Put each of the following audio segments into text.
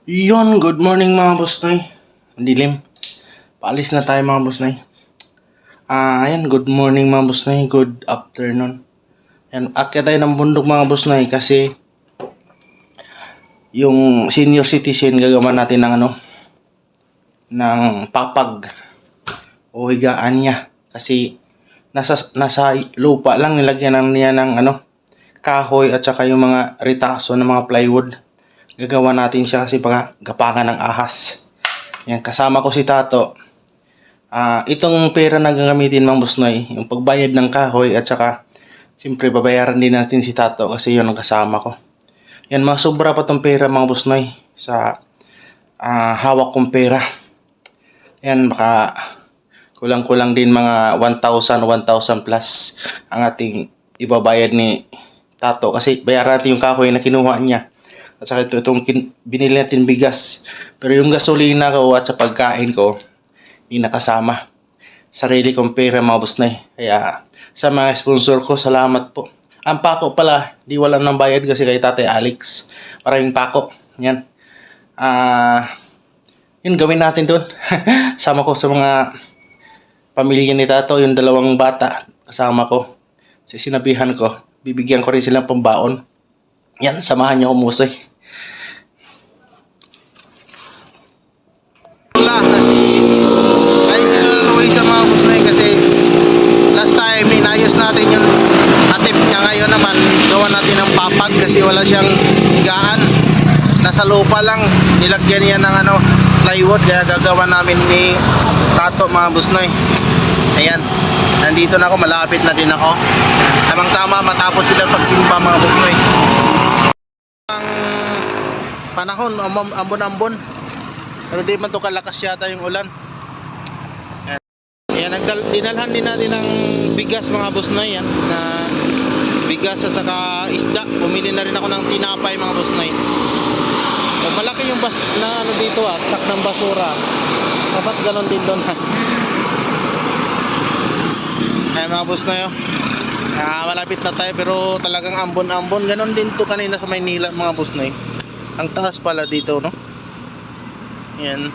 Iyon, good morning mga boss Noy. Ang dilim. Paalis na tayo mga boss Noy. Ayan, good morning mga boss Noy. Good afternoon. Ayan, akyat tayo ng bundok mga boss Noy kasi yung senior citizen gagawa natin ng ng papag o higaan niya. Kasi nasa lupa lang nilagyan niya ng kahoy at saka yung mga ritaso ng mga plywood. Gagawa natin siya kasi gapangan ng ahas. Yan, kasama ko si Tato. Itong pera na gagamitin Mang Busnoy, yung pagbayad ng kahoy at saka siyempre babayaran din natin si Tato kasi yun ang kasama ko. Yan, mga sobra pa tong pera Mang Busnoy sa hawak kong pera. Yan, baka kulang-kulang din mga 1,000 plus ang ating ibabayad ni Tato kasi bayaran natin yung kahoy na kinuha niya. At saka itong binili natin bigas. Pero yung gasolina ko at sa pagkain ko, hindi nakasama. Sarili kong pera mga boss Noy. Kaya sa mga sponsor ko, salamat po. Ang pako pala, di wala nang bayad kasi kay Tatay Alex. Maraming pako. Yan. Yun gawin natin doon. Sama ko sa mga pamilya ni Tato, yung dalawang bata. Kasama ko. Sinabihan ko, bibigyan ko rin silang pambaon. Yan, samahan niyo umusay. Wala kasi ay sinuloy sa mga kusnay kasi last time inayos natin yung atip niya. Ngayon naman gawa natin ng papag kasi wala siyang higaan. Nasa lupa lang, nilagyan niya ng plywood kaya gagawa namin ni Tato mga busnoy. Ayan, nandito na ako, malapit na din ako. Tamang tama matapos sila pagsimba mga busnoy. Ang panahon, ambon-ambon. Pero di man to kalakas yata yung ulan. Ayan, dinalhan din natin ng bigas mga busnoy. Yan, na bigas at saka isda. Bumili na rin ako ng tinapay mga busnoy. So, malaki yung dito tak ng basura. Dapat ganon din doon. Ayan mga busnoy. Malapit na tayo pero talagang ambon-ambon. Ganon din to kanina sa Maynila mga busnoy. Ang taas pala dito, no? Yan.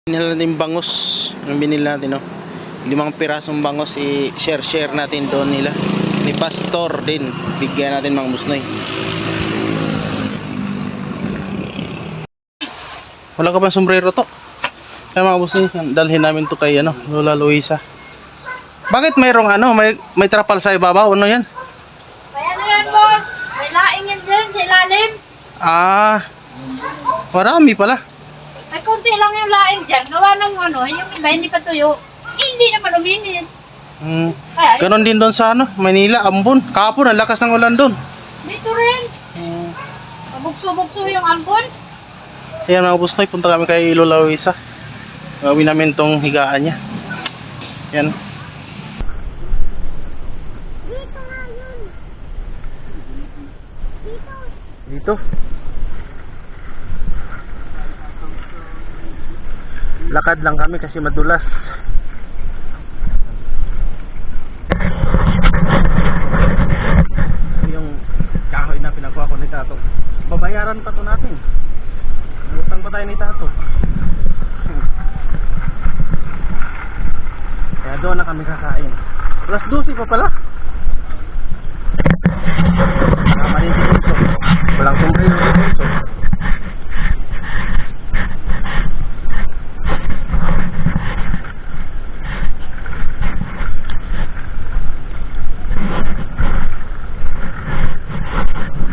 Binili natin bangus. Yung binili natin, no? 5 pirasong bangus. I-share natin doon nila. Ni Pastor din. Bigyan natin mga busnoy. Wala ka bang sombrero to? Kaya mga busnoy, dalhin namin to kay Lola Luisa. Bakit mayroong may trapal sa ibabaw? Ano yan? May yan, boss? May laing yan dyan sa ilalim. Marami pala. May konti lang yung laing dyan. Gawa ng yung iba hindi pa tuyo. Hindi naman uminit. Ganon din doon sa Manila, Ambon. Kahapon, ang lakas ng ulan doon. Dito rin. Mabugso-bugso yung ambon. Ayan mga busnoy, punta kami kay Lola Luisa. Gawin namin tong higaan niya. Yan. Dito. Lakad lang kami kasi madulas. Yung kahoy na pinagawa ko ni Tato. Babayaran pa to natin. Utang pa tayo ni Tato. Kaya doon na kami kakain. Plus 12 pa pala. Tama rin si Bunso. Walang sombrero si Bunso.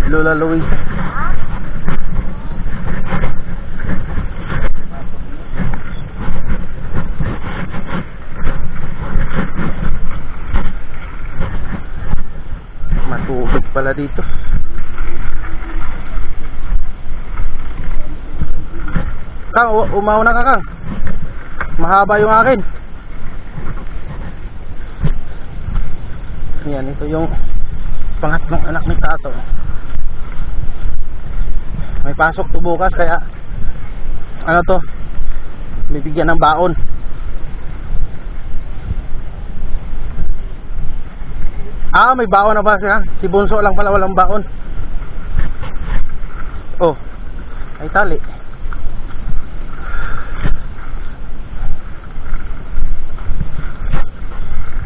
Lola Luisa. Matubig pala dito. Kang, umauna ka Kang. Mahaba yung akin. Yan, ito yung pangatlong anak ni Tato. May pasok to bukas kaya bibigyan ng baon. Ah, may baon na ba siya? Si Bunso lang pala walang baon. Oh, ay tali.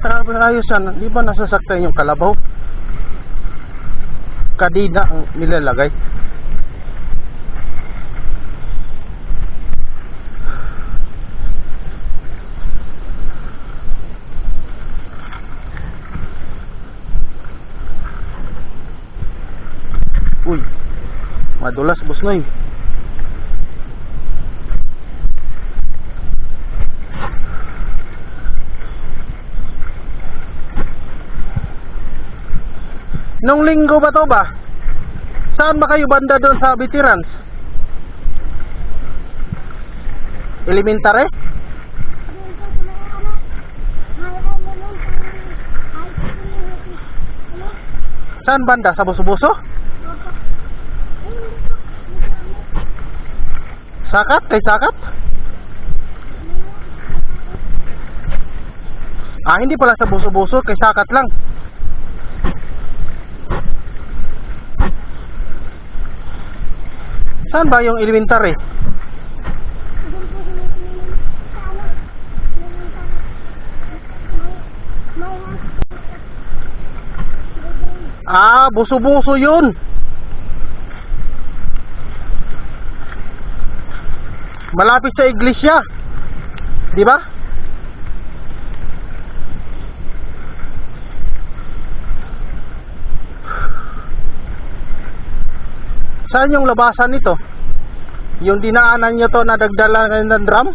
Sabi ayos yan, di ba nasasaktan yung kalabaw? Kadina ang nilalagay. Uy, madulas busnoy. Nung linggo ba to ba? Saan ba kayo banda doon sa veterans? Elementary? Saan banda? Sa Buso-Buso? Sakat? Kay Sakat? Ah, hindi pala sa Buso-Buso, kay Sakat lang. Saan ba yung elementary? Ah, Buso-Buso yun. Malapit sa iglesia. Di ba? Saan yung labasan nito? Yung dinaanan nyo to na dagdalan kayo ng drum?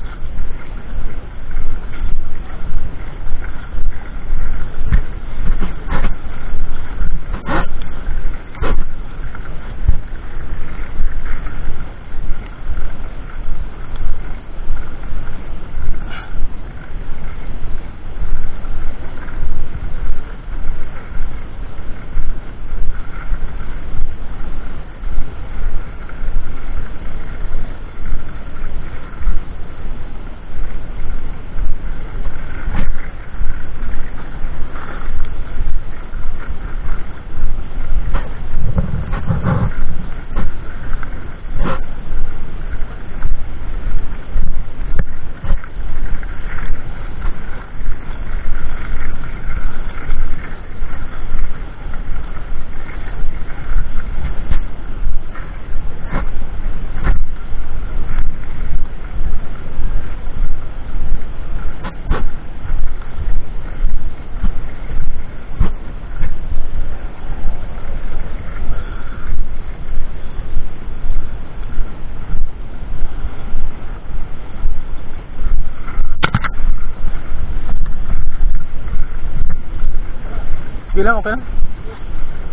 Bilang okay lang?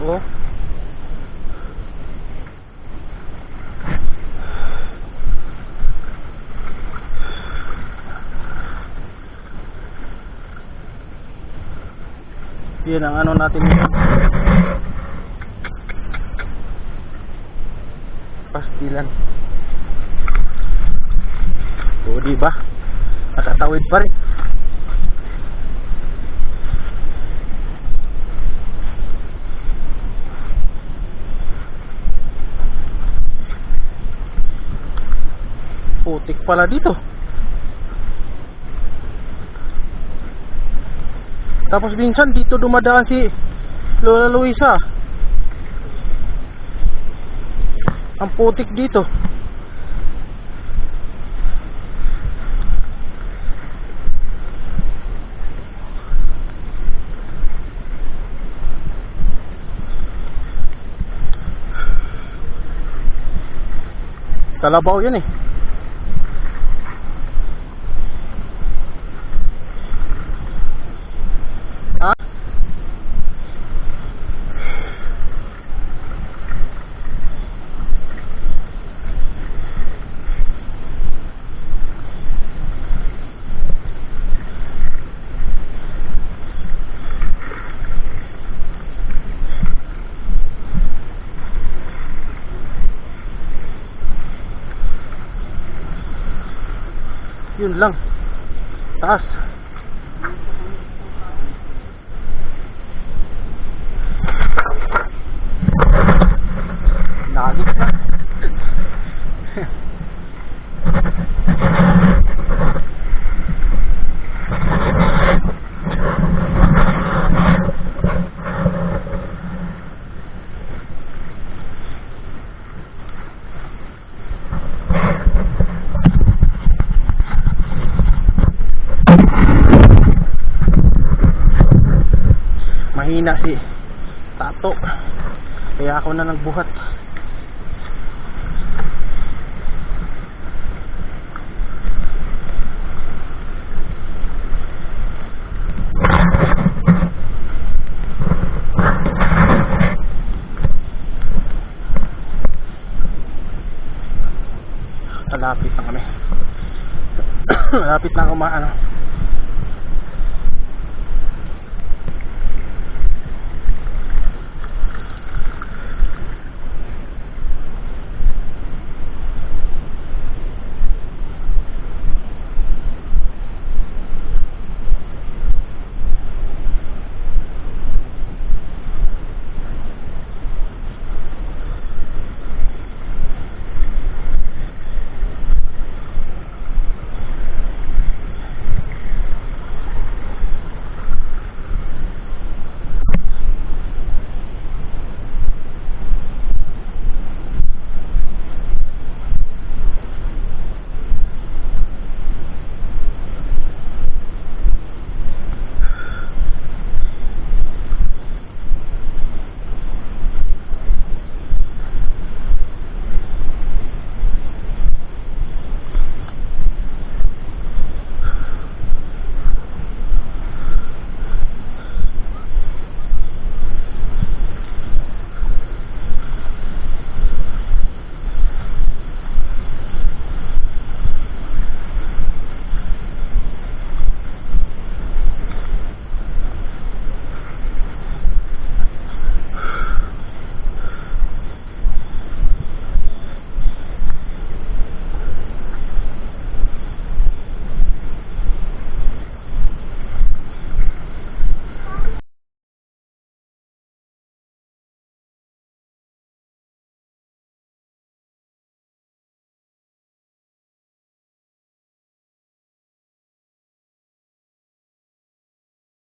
Oo. Yan ang ano natin dito. Pastilan. O diba? Nakatawid pa rin. Putik pala dito. Tapos minsan dito dumadaan si Lola Luisa. Ang putik dito. Kalabaw yan eh. Yun lang. Taas. Pagod na. Mahina si Tato, kaya ako na nagbuhat. Malapit na kami. Malapit na ako